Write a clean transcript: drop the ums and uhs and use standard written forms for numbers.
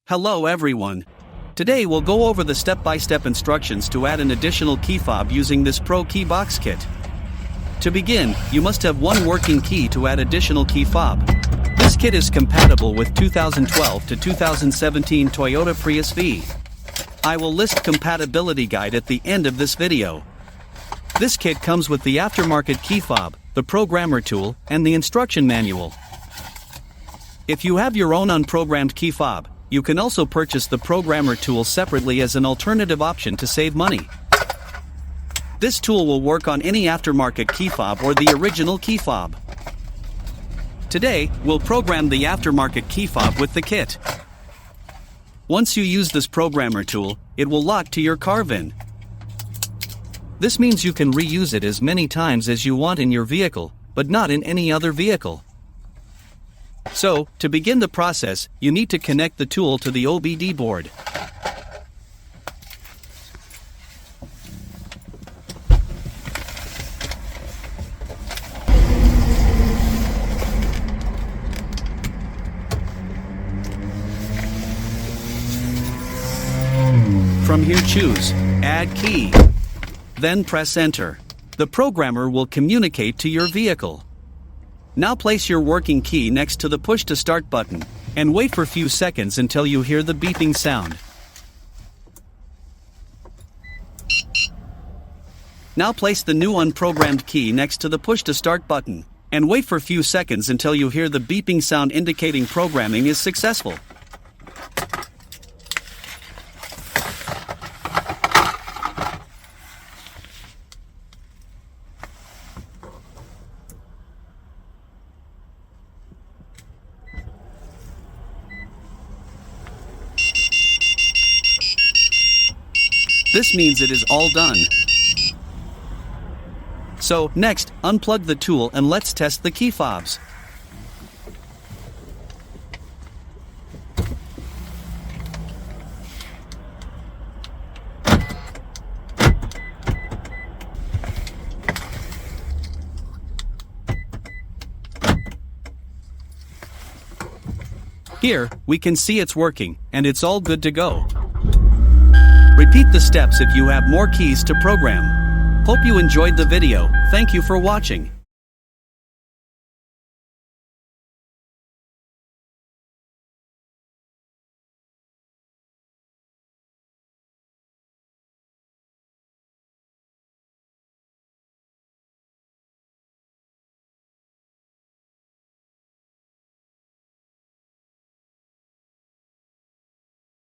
Hello everyone. Today we'll go over the step-by-step instructions to add an additional key fob using this ProKeyBox kit. To begin, you must have one working key to add additional key fob. This kit is compatible with 2012 to 2017 Toyota Prius V. I will list compatibility guide at the end of this video. This kit comes with the aftermarket key fob, the programmer tool, and the instruction manual. If you have your own unprogrammed key fob, you can also purchase the programmer tool separately as an alternative option to save money. This tool will work on any aftermarket key fob or the original key fob. Today, we'll program the aftermarket key fob with the kit. Once you use this programmer tool, it will lock to your car VIN. This means you can reuse it as many times as you want in your vehicle, but not in any other vehicle. So, to begin the process, you need to connect the tool to the OBD board. From here choose Add Key. Then press Enter. The programmer will communicate to your vehicle. Now place your working key next to the push to start button, and wait for a few seconds until you hear the beeping sound. Now place the new unprogrammed key next to the push to start button, and wait for a few seconds until you hear the beeping sound indicating programming is successful. This means it is all done. So, next, unplug the tool and let's test the key fobs. Here, we can see it's working, and it's all good to go. Repeat the steps if you have more keys to program. Hope you enjoyed the video. Thank you for watching.